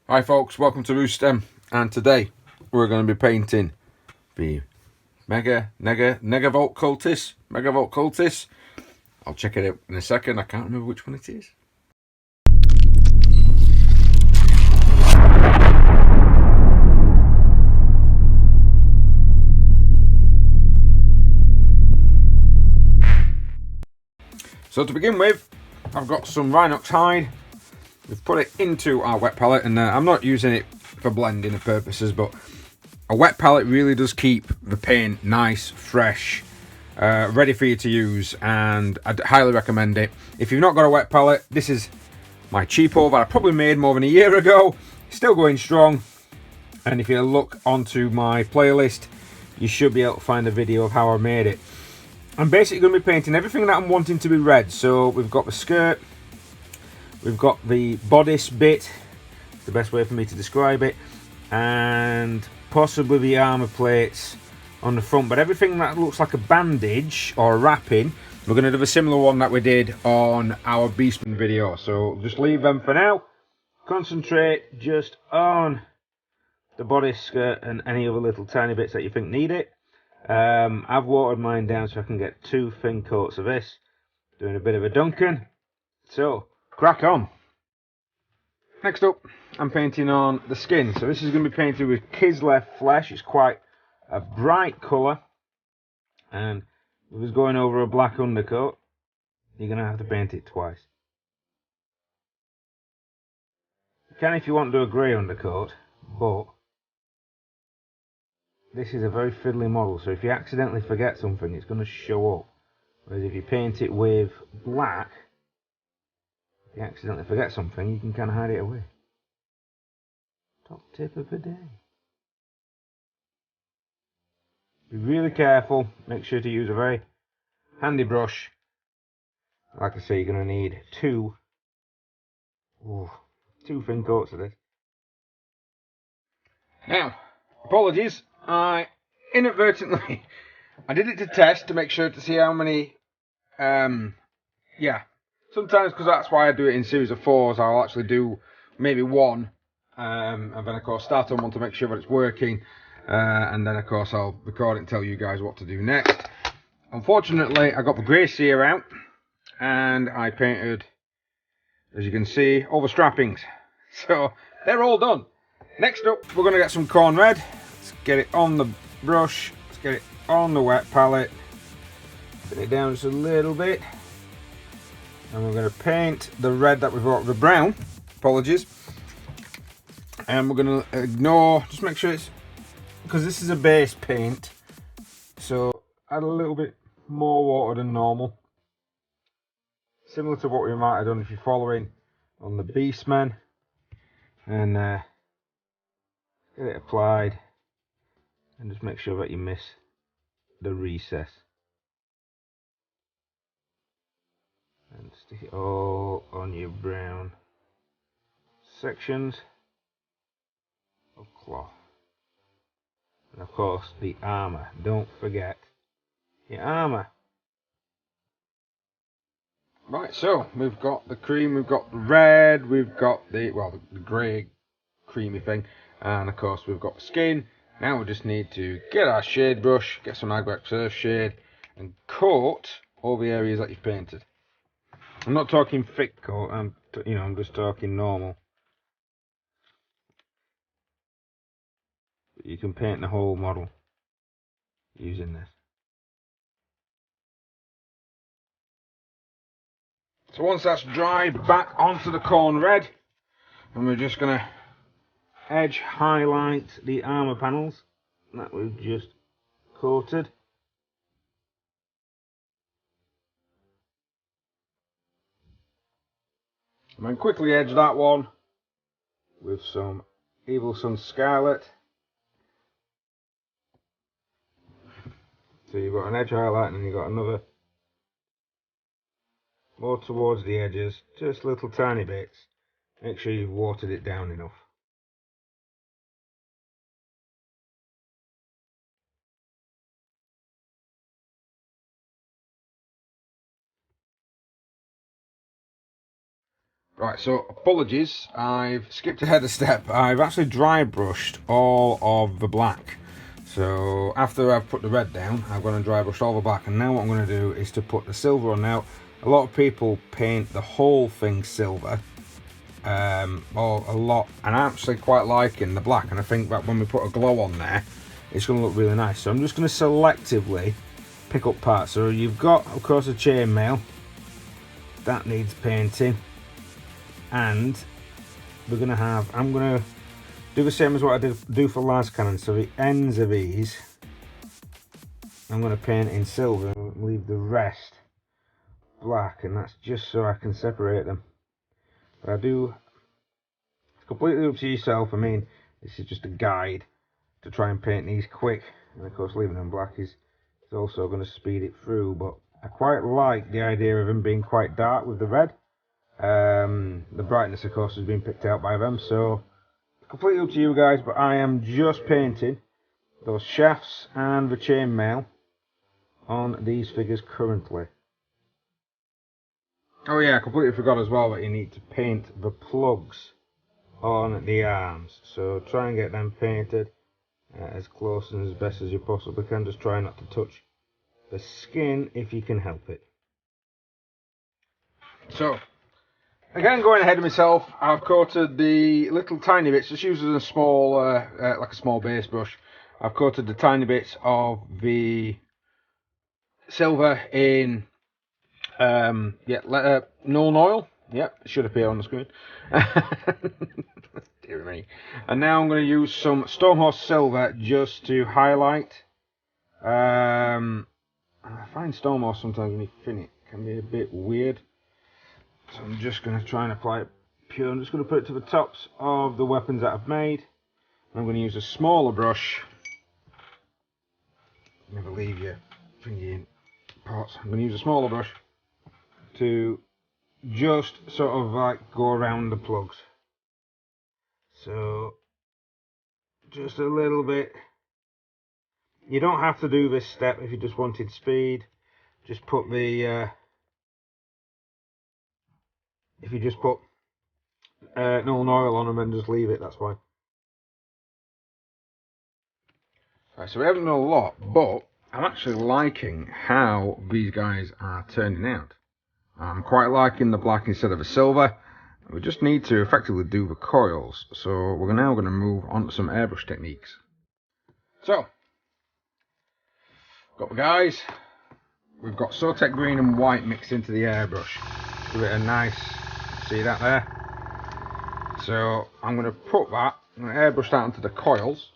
Hi folks, welcome to Roostem, and today we're going to be painting the Negavolt Cultists. I'll check it out in a second. I can't remember which one it is. So to begin with, I've got some Rhinox hide. We've put it into our wet palette, and I'm not using it for blending purposes, but a wet palette really does keep the paint nice, fresh, ready for you to use, and I'd highly recommend it. If you've not got a wet palette, this is my cheapo that I probably made more than a year ago. Still going strong, and if you look onto my playlist, you should be able to find a video of how I made it. I'm basically going to be painting everything that I'm wanting to be red. So we've got the skirt, we've got the bodice bit, the best way for me to describe it, and possibly the armour plates on the front. But everything that looks like a bandage or a wrapping, we're going to do a similar one that we did on our Beastman video. So just leave them for now. Concentrate just on the bodice, skirt, and any other little tiny bits that you think need it. I've watered mine down so I can get 2 thin coats of this. Doing a bit of a Duncan. So, crack on. Next up, I'm painting on the skin. So this is going to be painted with Kislev Flesh. It's quite a bright colour. And if it's going over a black undercoat, you're going to have to paint it twice. You can if you want to do a grey undercoat, but this is a very fiddly model, so if you accidentally forget something, it's going to show up. Whereas if you paint it with black, if you accidentally forget something, you can kind of hide it away. Top tip of the day. Be really careful. Make sure to use a very handy brush. Like I say, you're going to need 2 thin coats of this. Now, apologies, I inadvertently I did it to test to make sure to see how many sometimes, because that's why I do it in series of 4s, I'll actually do maybe 1 and then of course start on 1 to make sure that it's working, and then of course I'll record it and tell you guys what to do next. Unfortunately, I got the grey sear out and I painted, as you can see, all the strappings, so they're all done. Next up, we're going to get some corn red. Let's get it on the brush, let's get it on the wet palette, put it down just a little bit, and we're going to paint the red that we've got, the brown, apologies, and we're going to ignore, just make sure it's, because this is a base paint, so add a little bit more water than normal, similar to what we might have done if you're following on the Beastman, and get it applied, and just make sure that you miss the recess, and stick it all on your brown sections of cloth. And of course the armour, don't forget your armour. Right, so we've got the cream, we've got the red, we've got the grey creamy thing, and of course we've got the skin. Now we just need to get our shade brush, get some Airbrush surf shade, and coat all the areas that you've painted. I'm not talking thick coat, I'm just talking normal. You can paint the whole model using this. So once that's dried, back onto the corn red, and we're just going to edge highlight the armour panels that we've just coated. And then quickly edge that one with some Evil Sun Scarlet. So you've got an edge highlight and then you've got another more towards the edges, just little tiny bits. Make sure you've watered it down enough. Right, so apologies, I've skipped ahead a step. I've actually dry brushed all of the black. So after I've put the red down, I'm going to dry brush all the black, and now what I'm going to do is to put the silver on. Now, a lot of people paint the whole thing silver, or a lot, and I'm actually quite liking the black, and I think that when we put a glow on there, it's going to look really nice. So I'm just going to selectively pick up parts. So you've got, of course, a chainmail that needs painting. And we're going to have, I'm going to do the same as what I do for las cannon. So the ends of these, I'm going to paint in silver and leave the rest black. And that's just so I can separate them. But I do, it's completely up to yourself. I mean, this is just a guide to try and paint these quick. And of course, leaving them black is also going to speed it through. But I quite like the idea of them being quite dark with the red. The brightness, of course, has been picked out by them, so completely up to you guys, but I am just painting those shafts and the chainmail on these figures currently. Oh yeah, I completely forgot as well that you need to paint the plugs on the arms, so try and get them painted as close and as best as you possibly can. Just try not to touch the skin if you can help it. So again, going ahead of myself, I've coated the little tiny bits, just using a small, like a small base brush. I've coated the tiny bits of the silver in, Nuln oil. Yep, it should appear on the screen. Dear me. And now I'm going to use some Stormhorse silver just to highlight. I find Stormhorse sometimes when you thin it can be a bit weird. So I'm just going to try and apply it pure. I'm just going to put it to the tops of the weapons that I've made. I'm going to use a smaller brush. Never leave your finger in pots. I'm going to use a smaller brush to just sort of like go around the plugs. So just a little bit. You don't have to do this step if you just wanted speed. Just put the if you just put Nuln oil on them and just leave it, that's fine. Right, so we haven't done a lot, but I'm actually liking how these guys are turning out. I'm quite liking the black instead of a silver. We just need to effectively do the coils, so we're now going to move on to some airbrush techniques. So, got the guys. We've got Sotek green and white mixed into the airbrush. Give it a nice, see that there? So I'm going to put that, I'm going to airbrush that onto the coils.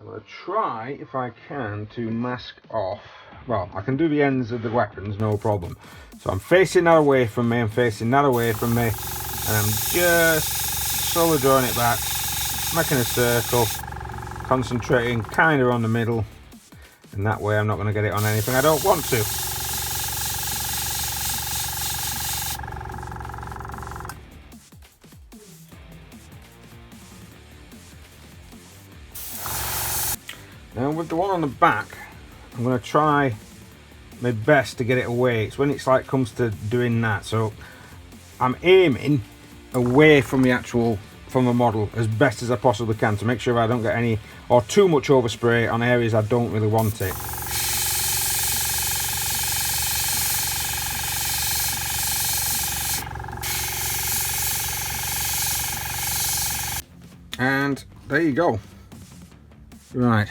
I'm going to try, if I can, to mask off, well, I can do the ends of the weapons, no problem. So I'm facing that away from me, I'm facing that away from me, and I'm just slowly drawing it back, making a circle, concentrating kind of on the middle, and that way I'm not going to get it on anything I don't want to. Now with the one on the back, I'm going to try my best to get it away. It's when it's like comes to doing that, so I'm aiming away from from the model as best as I possibly can to make sure I don't get any or too much overspray on areas I don't really want it. And there you go. Right.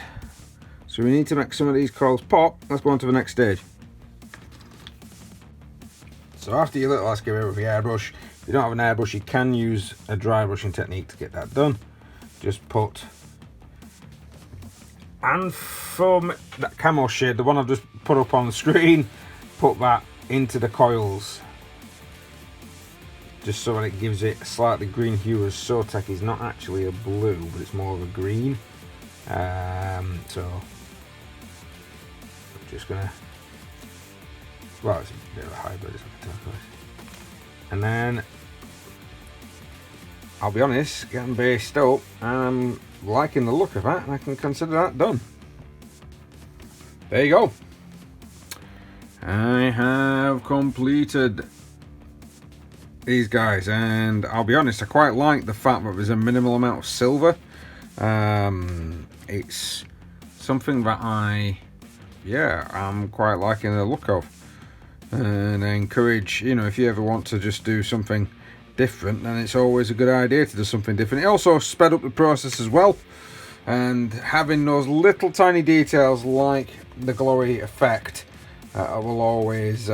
So we need to make some of these coils pop. Let's go on to the next stage. So after your little lasky with the airbrush, if you don't have an airbrush, you can use a dry brushing technique to get that done. Just put, and from that camo shade, the one I've just put up on the screen, put that into the coils. Just so that it gives it a slightly green hue, as Sotek is not actually a blue, but it's more of a green. So I'm just gonna, well, it's a bit of a hybrid, it's like a turquoise. And then I'll be honest, getting based up, I'm liking the look of that, and I can consider that done. There you go. I have completed these guys, and I'll be honest, I quite like the fact that there's a minimal amount of silver. It's something that I'm quite liking the look of, and I encourage, you know, if you ever want to just do something different, then it's always a good idea to do something different. It also sped up the process as well, and having those little tiny details like the glowy effect will always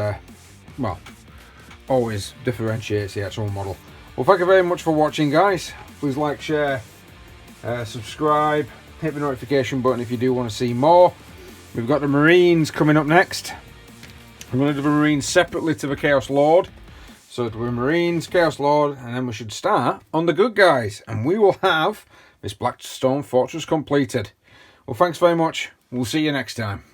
always differentiates the actual model. Well, thank you very much for watching, guys. Please like, share, subscribe, hit the notification button if you do want to see more. We've got the Marines coming up next. I'm going to do the Marines separately to the Chaos Lord. So it'll be Marines, Chaos Lord, and then we should start on the good guys, and we will have this Blackstone Fortress completed. Well, thanks very much. We'll see you next time.